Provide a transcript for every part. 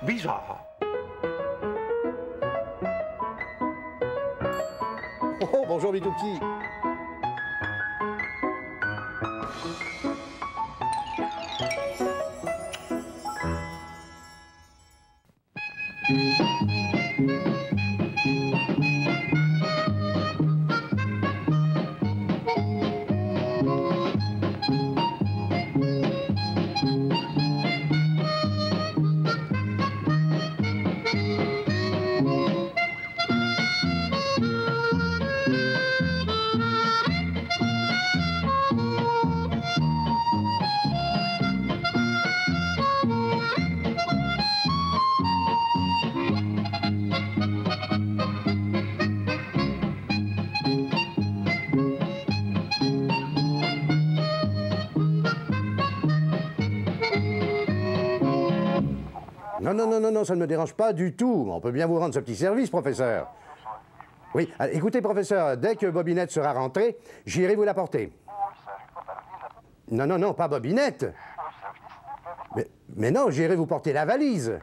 bizarre. Oh, bonjour mes tout petits. Non, ça ne me dérange pas du tout. On peut bien vous rendre ce petit service, professeur. Oui, écoutez, professeur, dès que Bobinette sera rentrée, j'irai vous l'apporter. Non, pas Bobinette. Mais non, j'irai vous porter la valise.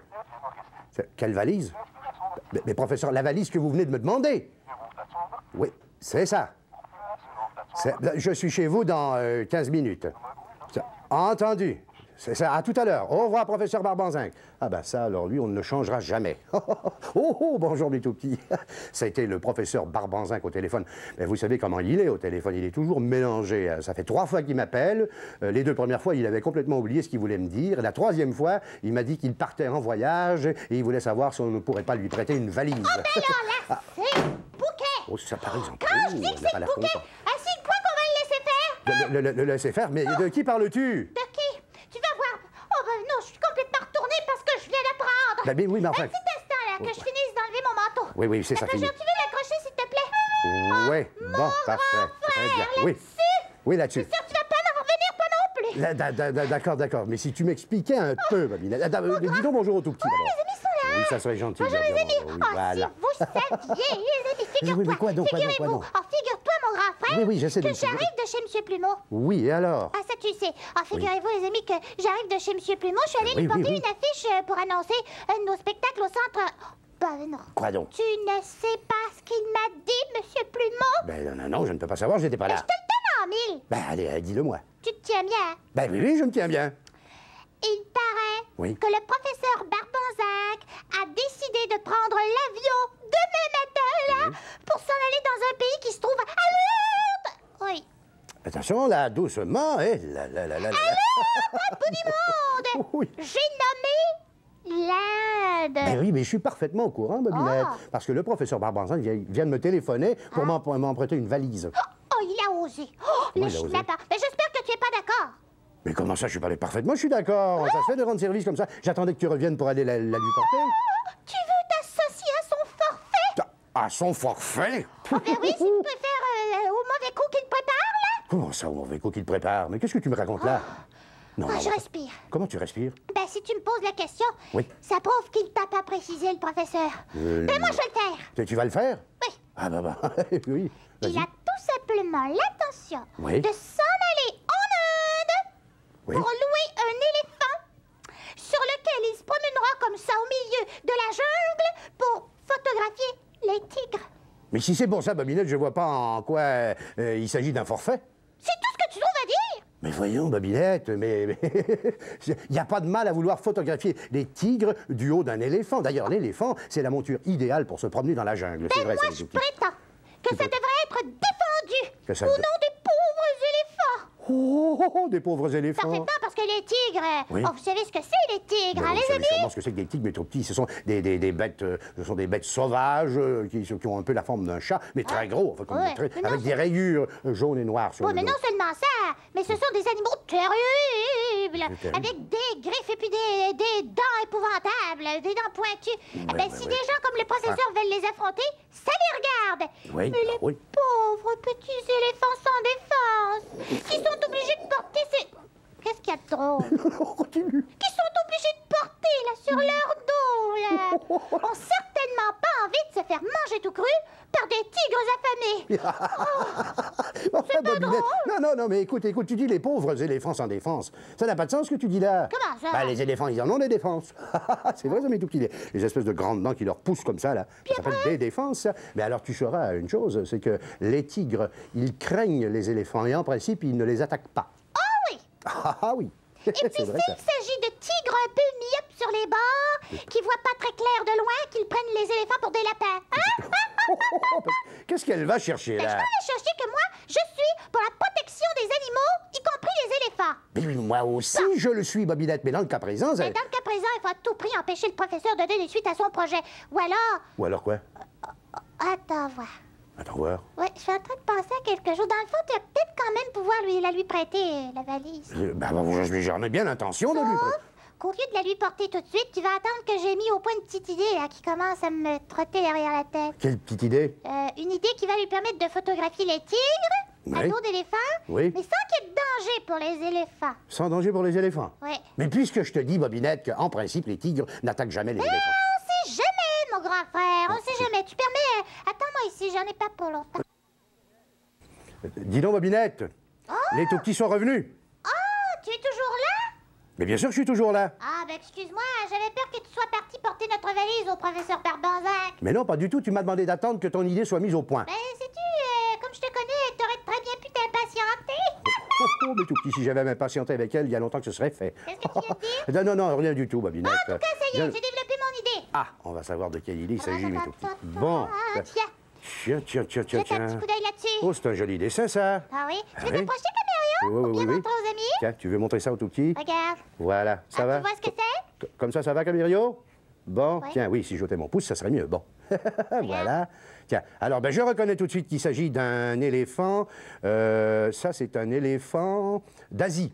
Quelle valise? Mais professeur, la valise que vous venez de me demander. Oui, c'est ça. Je suis chez vous dans 15 minutes. Entendu. C'est ça, à tout à l'heure. Au revoir, professeur Barbanzinc. Ah ben ça, alors lui, on ne le changera jamais. Oh, bonjour mes tout petits. Ça a été le professeur Barbanzinc au téléphone. Mais vous savez comment il est au téléphone, il est toujours mélangé. Ça fait 3 fois qu'il m'appelle. Les 2 premières fois, il avait complètement oublié ce qu'il voulait me dire. La 3e fois, il m'a dit qu'il partait en voyage et il voulait savoir si on ne pourrait pas lui prêter une valise. Oh ben alors là, c'est le bouquet. Oh, ça par exemple. Quand je dis que c'est le bouquet, est-ce qu'il croit qu'on va le laisser faire? Le laisser faire? Mais de qui parles-tu? De qui? Tu vas voir. Oh ben non, je suis complètement retournée parce que je viens d'apprendre. Ben oui, mais enfin... Un petit instant là, que je finisse d'enlever mon manteau. Oui, c'est ça. Tu veux l'accrocher, s'il te plaît? Oui, bon, parfait. Très bien. Oui. Oui, là-dessus. Je suis sûre que tu vas pas en revenir, toi non plus. D'accord. Mais si tu m'expliquais un peu, Bobinette. Dis donc bonjour au tout petit d'abord. Les amis sont là. Oui, ça serait gentil. Bonjour les amis. Oui, Oh, voilà. si vous saviez, les amis, figure-toi. Oui, quoi donc? Figurez-vous. Oh, figure-toi, mon grand frère. Oui, j'essaie de que j'arrive de chez M. Plumeau. Oui, et alors? Ah, ça, tu sais. Ah, figurez-vous, les amis, que j'arrive de chez M. Plumeau. Je suis allée lui porter une affiche pour annoncer un de nos spectacles au centre... Ben non. Quoi donc? Tu ne sais pas ce qu'il m'a dit, M. Plumeau? Ben non, je ne peux pas savoir, je n'étais pas là. Je te le donne en mille. Ben allez, dis-le-moi. Tu te tiens bien? Ben oui, je me tiens bien. Il paraît que le professeur Barbanzac a décidé de prendre l'avion demain matin, là, pour s'en aller dans un pays qui se trouve à Lourdes. Oui. Attention, là, doucement, hein. Alors, au bout du monde, Oui. j'ai nommé l'Inde. Ben oui, mais je suis parfaitement au courant, Bobinette. Parce que le professeur Barbanzin vient de me téléphoner pour m'emprunter une valise. Oh, il a osé. Oh, le schnapper. Mais j'espère que tu n'es pas d'accord. Mais comment ça, je suis parlé parfaitement, je suis d'accord. Ça se fait de rendre service comme ça. J'attendais que tu reviennes pour aller la lui porter. Tu veux t'associer à son forfait? À son forfait? Oh, ben oui, si tu préfères au mauvais coup qu'il prépare, là. Comment ça, au mauvais coup qu'il prépare? Mais qu'est-ce que tu me racontes là? Non, je respire. Comment tu respires? Ben, si tu me poses la question, oui. Ça prouve qu'il t'a pas précisé, le professeur. Ben, moi, je vais le faire. Tu vas le faire? Oui. Ah, bah, oui. Il a tout simplement l'intention de s'en aller en Inde pour louer un éléphant sur lequel il se promènera comme ça au milieu de la jungle pour photographier les tigres. Mais si c'est pour ça, Bobinette, je vois pas en quoi il s'agit d'un forfait. C'est tout ce que tu trouves à dire? Mais voyons, Bobinette, mais il n'y a pas de mal à vouloir photographier les tigres du haut d'un éléphant. D'ailleurs, l'éléphant, c'est la monture idéale pour se promener dans la jungle. Ben moi, je prétends que ça devrait être défendu au nom des pauvres éléphants. Oh, des pauvres éléphants. Parfaitement, parce que les tigres... Oh, vous savez ce que c'est, les tigres, hein, les amis? Sûrement ce que c'est que des tigres, mais trop petits. Ce sont des bêtes, sauvages qui ont un peu la forme d'un chat, mais très gros, enfin, avec des rayures jaunes et noires sur le dos. Mais non seulement ça, mais ce sont des animaux terribles, avec des griffes et puis des dents épouvantables, des dents pointues. Si des gens comme le professeur veulent les affronter, ça les regarde. Mais les pauvres petits éléphants sans défense, qui sont obligés de porter ces... Qu'est-ce qu'il y a de drôle? Continue. Qui sont obligés de porter, là, sur leur dos, là, ont certainement pas envie de se faire manger tout cru par des tigres affamés. Enfin, Bobinette. Non, mais écoute, tu dis les pauvres éléphants sans défense. Ça n'a pas de sens ce que tu dis là. Comment ça? Bah, les éléphants, ils en ont des défenses. C'est vrai, ça, mais tout petit. Les espèces de grandes dents qui leur poussent comme ça, là. Ça s'appelle des défenses, ça. Mais alors, tu sauras une chose, c'est que les tigres, ils craignent les éléphants et en principe, ils ne les attaquent pas. Oh oui! Ah oui! Et puis s'il s'agit de tigres un peu myopes sur les bords, qui voient pas très clair de loin, qu'ils prennent les éléphants pour des lapins. Hein? Qu'est-ce qu'elle va chercher, Ben, je là? vais aller chercher que moi, je suis pour la protection des animaux, y compris les éléphants. Mais oui, moi aussi, je le suis, Bobinette, mais dans le cas présent, Mais dans le cas présent, il faut à tout prix empêcher le professeur de donner suite à son projet. Ou alors... Ou alors quoi? Attends, voir. Attends, voir. Oui, je suis en train de penser à quelque chose. Dans le fond, tu vas peut-être quand même pouvoir la lui prêter, la valise. J'en ai bien l'intention de lui prêter. Qu'au lieu de la lui porter tout de suite, tu vas attendre que j'ai mis au point une petite idée là, qui commence à me trotter derrière la tête. Quelle petite idée? Une idée qui va lui permettre de photographier les tigres, à Oui. dos d'éléphants, Oui. mais sans qu'il y ait de danger pour les éléphants. Sans danger pour les éléphants? Oui. Mais puisque je te dis, Bobinette, qu'en principe, les tigres n'attaquent jamais les éléphants. On sait jamais, mon grand frère, on sait jamais. Tu permets... Attends-moi ici, j'en ai pas pour longtemps. Dis donc, Bobinette, les tout petits sont revenus. Oh, tu es toujours là? Mais bien sûr, je suis toujours là. Ah, ben excuse-moi, j'avais peur que tu sois parti porter notre valise au professeur Barbanzac. Mais non, pas du tout. Tu m'as demandé d'attendre que ton idée soit mise au point. Ben, sais-tu, comme je te connais, t'aurais très bien pu t'impatienter. Oh, mais tout petit, si j'avais impatienté avec elle, il y a longtemps que ce serait fait. Qu'est-ce que tu viens de dire? Non, rien du tout, Bobinette. En tout cas, ça y est, j'ai développé mon idée. Ah, on va savoir de quelle idée il s'agit, mes tout petits. Bon. Tiens. Tiens. Jette un petit coup d'œil là-dessus. Oh, c'est un joli dessin, ça. Ah oui? Tu veux Ah oui. te projeter comme Mario? Oui. Bien montrer aux amis? Tiens, tu veux montrer ça au tout petit? Regarde. Voilà, ça va? Tu vois ce que c'est? Comme ça va, Camirio? Bon, Oui. tiens, oui, si j'ôtais mon pouce, ça serait mieux. Bon, voilà. Tiens, alors, ben, je reconnais tout de suite qu'il s'agit d'un éléphant. Ça, c'est un éléphant d'Asie.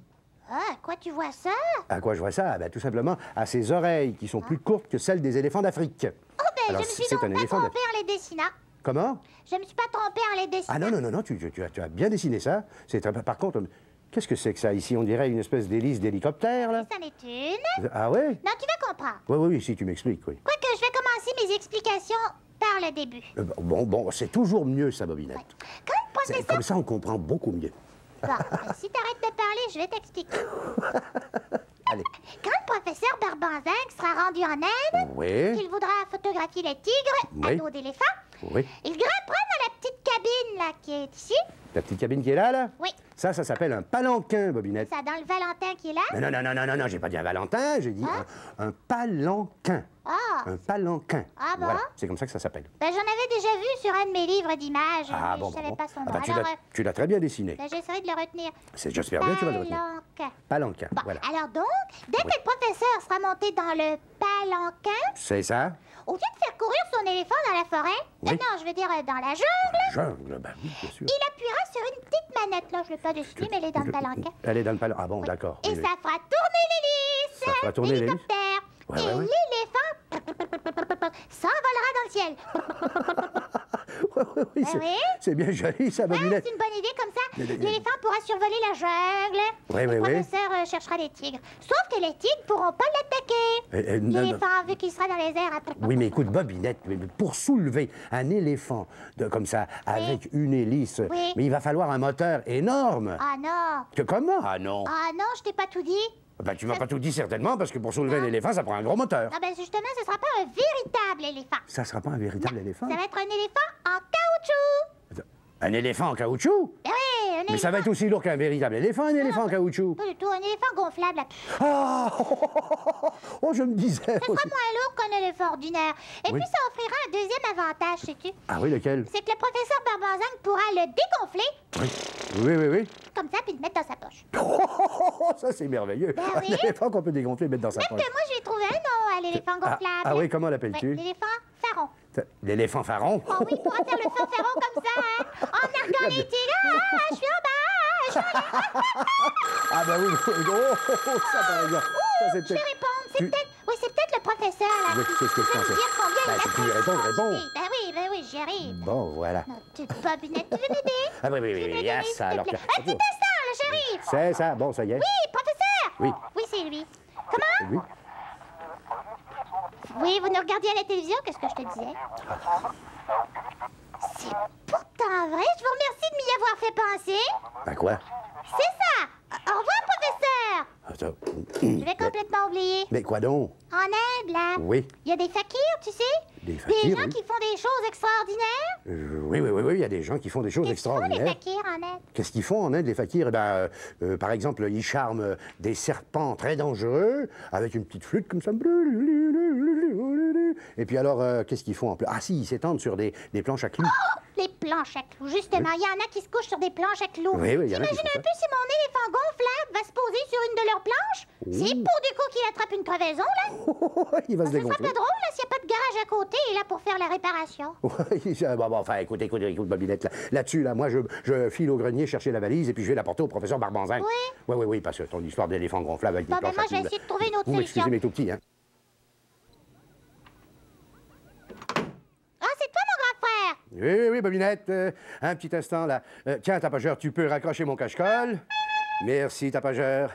Ah, à quoi tu vois ça? À quoi je vois ça? Ben, tout simplement à ses oreilles, qui sont plus courtes que celles des éléphants d'Afrique. Oh, ben, Alors, je me suis c'est donc un pas éléphant trompée en les dessinant. Comment? Je me suis pas trompée en les dessinant. Ah non, tu as bien dessiné ça. Par contre, qu'est-ce que c'est que ça ici? On dirait une espèce d'hélice d'hélicoptère, là. Ça en est une. Ah ouais? Non, tu vas comprendre. Oui, si tu m'expliques, oui. Quoique, je vais commencer mes explications par le début. Bon, c'est toujours mieux, ça, Bobinette. Quand le professeur... Comme ça, on comprend beaucoup mieux. Bon, si t'arrêtes de parler, je vais t'expliquer. Allez. Quand le professeur Barbanzac sera rendu en Inde, Oui. qu'il voudra photographier les tigres à Oui. dos d'éléphant, Oui. il grimpera dans la petite cabine là qui est ici. La petite cabine qui est là? Oui. Ça s'appelle un palanquin, Bobinette. Ça, dans le Valentin qui est là. Non, j'ai pas dit un Valentin, j'ai dit un palanquin. Ah, Un palanquin. Ah bon? Voilà, c'est comme ça que ça s'appelle. ben j'en avais déjà vu sur un de mes livres d'images, Ah mais bon, je savais bon. pas son nom. Ah bah, Alors, tu l'as très bien dessiné. ben, j'essaierai de le retenir. J'espère bien que tu vas le retenir. Palanquin. Palanquin, Bon, voilà. alors donc, dès que le professeur sera monté dans le palanquin, C'est ça? au lieu de faire courir son éléphant dans la forêt, Oui. non, je veux dire dans la jungle, Jungle, ben oui, bien sûr. il appuiera sur une petite manette. Là, je ne l'ai pas dessinée, mais elle est dans le palanquin. Elle est dans le palanquin. Ah bon, d'accord. Et Oui, ça fera tourner l'hélice. Ça fera tourner l'hélice. l'hélicoptère. Ouais, et ouais, ouais. l'éléphant s'envolera dans le ciel. oui, oui. c'est bien joli, ça, Ouais, Bobinette. c'est une bonne idée, comme ça, l'éléphant pourra survoler la jungle. Oui, le oui, oui. professeur cherchera les tigres. Sauf que les tigres pourront pas l'attaquer. Non, non. L'éléphant, vu qu'il sera dans les airs... Oui, mais écoute, Bobinette, mais pour soulever un éléphant comme ça, avec une hélice, Oui. mais il va falloir un moteur énorme. Ah non. Comment? Ah non. Ah non, je t'ai pas tout dit. Ben, tu m'as pas tout dit certainement, parce que pour soulever un éléphant, ça prend un gros moteur. Ah ben justement, ce sera pas un véritable éléphant. Ça sera pas un véritable éléphant? Ça va être un éléphant en caoutchouc. Un éléphant en caoutchouc? Ben oui, un éléphant... Mais ça va être aussi lourd qu'un véritable éléphant, un éléphant en caoutchouc. Pas du tout, un éléphant gonflable. Ah! Oh, je me disais... Ce sera moins lourd qu'un éléphant ordinaire. Et Oui. puis ça offrira un deuxième avantage, sais-tu. Ah oui, lequel? C'est que le professeur Barbanzac pourra le dégonfler, Oui. comme ça, puis le mettre dans sa poche. Oh, ça, c'est merveilleux. Ben Un oui. éléphant qu'on peut dégonfler et mettre dans sa Même poche. que moi, je lui ai trouvé un nom à l'éléphant gonflable. Ah oui, comment l'appelles-tu? Oui, l'éléphant Pharaon. L'éléphant pharaon? Oh oui, il pourra faire le fanfaron comme ça, hein, en narguant les tigres. Ah, je suis en bas, je suis en l'air. Ah ben oui, ça par exemple. Ça, c'est Je vais répondre, c'est peut-être... Oui, c'est peut-être le professeur, là. Oui, c'est ce que je qui va nous pensais. dire combien Ben, il a si tu lui réponds, réponds. Ben oui, j'y arrive. Bon, voilà. Non, tu bobinette, tu veux m'aider? Ah oui, Tu veux m'aider, yes, s'il te alors... plaît? Un petit instant, là, j'arrive. C'est ça, bon, ça y est. Oui, professeur. Oui. Oui, c'est lui. Comment? Oui. Oui, vous nous regardiez à la télévision, qu'est-ce que je te disais? C'est pour En vrai, je vous remercie de m'y avoir fait penser. Ben quoi? C'est ça. Au revoir, professeur. Attends. Je vais complètement oublier. Mais quoi donc? En Inde, là, Oui. il y a des fakirs, tu sais. Des Des fakirs, gens oui. qui font des choses extraordinaires. Oui, il y a des gens qui font des choses Qu'est-ce qu'ils font, les extraordinaires. fakirs, en Inde? Qu'est-ce qu'ils font en Inde, les fakirs? Eh ben, par exemple, ils charment des serpents très dangereux avec une petite flûte comme ça. Et puis alors, qu'est-ce qu'ils font en plus? Ah si, ils s'étendent sur des planches à clous. Oh, les planches à clous, justement. Il y en a qui se couchent sur des planches à clous. Oui, il y en a qui J'imagine font un peu si mon éléphant gonflable va se poser sur une de leurs planches. C'est pour du coup qu'il attrape une crevaison, là. Il va se Ce serait dégonfler. pas drôle, là, s'il n'y a pas de garage à côté et là pour faire la réparation. Bon, enfin, écoute, Bobinette, là-dessus, là, moi, je file au grenier chercher la valise et puis je vais la porter au professeur Barbanzin. Oui, parce que ton histoire d'éléphant gonflable avec des Bon, ben planches moi, à je vais clous, essayer de trouver une autre vous solution. m'excusez, mes tout petits, hein. Ah, c'est toi, mon grand frère! Oui, Bobinette, un petit instant, là. Tiens, tapageur, tu peux raccrocher mon cache-colle? Merci, tapageur.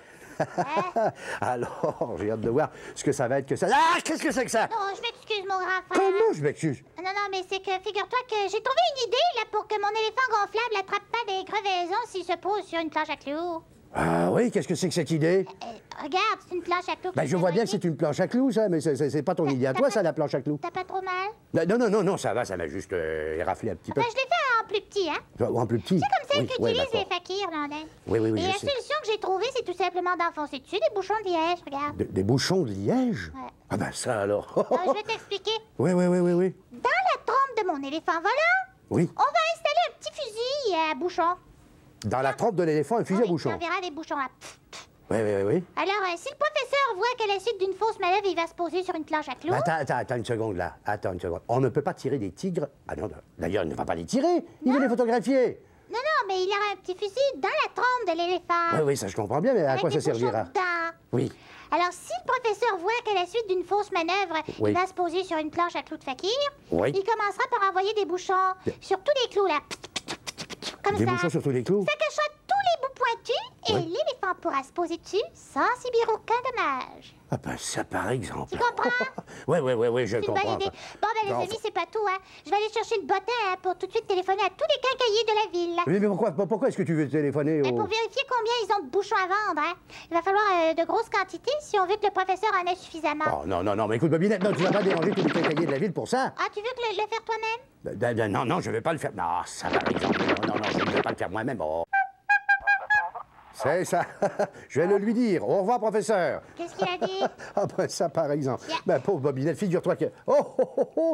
Alors, j'ai hâte de voir ce que ça va être que ça... Ah, qu'est-ce que c'est que ça? Non, je m'excuse, mon grand frère. Comment je m'excuse? Non, mais c'est que, figure-toi que j'ai trouvé une idée, là, pour que mon éléphant gonflable attrape pas des crevaisons s'il se pose sur une planche à clous. Ah oui, qu'est-ce que c'est que cette idée? Regarde, c'est une planche à clous. Ben, je vois bien que c'est une planche à clous, ça, mais c'est pas ton idée à toi, ça, la planche à clous. T'as pas trop mal? Non, ça va, ça m'a juste éraflé un petit peu. Ben, je l'ai fait en plus petit, hein? En plus petit? C'est comme celle Oui, qu'utilisent les d'accord. fakirs, là, en Inde. Oui, Et je la sais. solution que j'ai trouvée, c'est tout simplement d'enfoncer dessus des bouchons de liège, regarde. Des bouchons de liège? Ouais. Ah ben ça alors. Je vais t'expliquer. Oui. Dans la trompe de mon éléphant volant, Oui. on va installer un petit fusil à bouchon. Dans la trompe de l'éléphant, un fusil à bouchon. On verra des bouchons là. Oui. Alors, si le professeur voit qu'à la suite d'une fausse manœuvre, il va se poser sur une planche à clous... Attends une seconde là. Attends une seconde. On ne peut pas tirer des tigres. Ah non, d'ailleurs, il ne va pas les tirer. Il veut les photographier. Non, mais il aura un petit fusil dans la trompe de l'éléphant. Oui, ça je comprends bien, mais à Avec quoi ça des bouchons servira? dedans. Oui. Alors, si le professeur voit qu'à la suite d'une fausse manœuvre, Oui. il va se poser sur une planche à clous de fakir, Oui. il commencera par envoyer des bouchons sur tous les clous, là. Comme Des ça. bouchons sur tous les clous? Ça cachera tous les bouts pointus et Oui. l'éléphant pourra se poser dessus sans subir aucun dommage. Ah ben ça par exemple. Tu comprends? Oui, je C'est une comprends. bonne idée. Bon, ben, les Non, amis, c'est pas tout, hein. Je vais aller chercher le bottin hein, pour tout de suite téléphoner à tous les quincailliers de la ville. Mais pourquoi est-ce que tu veux téléphoner Et au... pour vérifier combien ils ont de bouchons à vendre, hein. Il va falloir de grosses quantités si on veut que le professeur en ait suffisamment. Oh, non, mais écoute, Bobinette, non, tu vas pas déranger tous les quincailliers de la ville pour ça. Ah, tu veux que le faire toi-même? Non, je vais pas le faire. Non, ça par exemple. Non, je ne vais pas le faire moi-même. Oh. C'est ça. Je vais le lui dire. Au revoir, professeur. Qu'est-ce qu'il a dit? Ah ben ça, par exemple. Tiens. Ben, pauvre Bobinette, figure-toi que... tu as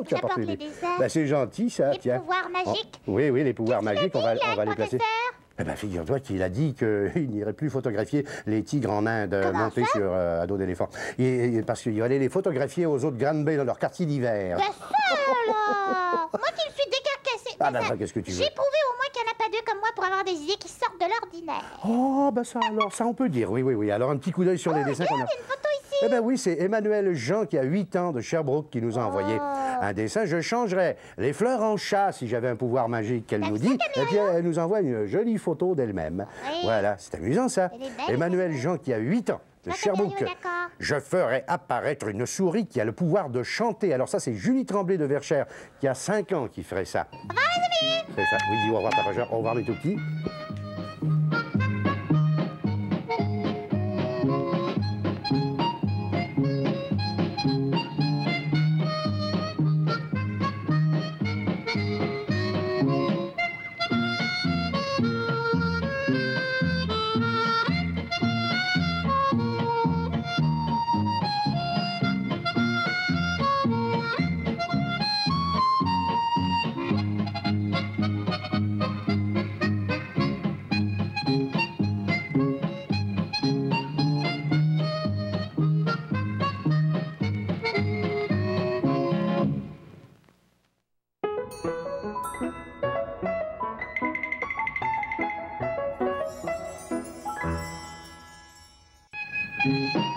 J'apporte porté les des... desserts. Ben, c'est gentil, ça, Les tiens. pouvoirs magiques. Oh, oui, les pouvoirs Qu'est-ce qu'il a magiques, dit, on va là, les le placer. professeur? Eh ben, figure-toi qu'il a dit qu'il n'irait plus photographier les tigres en Inde Comment montés ça? sur à dos d'éléphant. Parce qu'il allait les photographier aux autres Granby dans leur quartier d'hiver. Ben ça, alors! Moi qui me suis décarcassée. Ah, Ben, ben, ça, qu'est-ce que tu veux? j'ai prouvé au moins qu'il n'y en a pas deux comme moi pour avoir des idées qui sortent de l'ordinaire. Oh, ben ça, alors, ça on peut dire, oui. Alors, un petit coup d'œil sur les dessins qu'on a... Regarde, il y a une photo ici. Eh ben oui, c'est Emmanuel Jean qui a 8 ans de Sherbrooke qui nous a envoyé un dessin. Je changerais les fleurs en chat si j'avais un pouvoir magique qu'elle nous dit. Et puis elle nous envoie une jolie photo d'elle-même. Oui. Voilà, c'est amusant ça. Elle est belle, Emmanuel Jean qui a 8 ans de Ah, Sherbrooke. Camille, d'accord. Je ferai apparaître une souris qui a le pouvoir de chanter. Alors ça, c'est Julie Tremblay de Verchères qui a 5 ans qui ferait ça. Au revoir, les amis! C'est ça. Oui, dis au revoir, tapageur. Au revoir, mes tout petits. Thank you.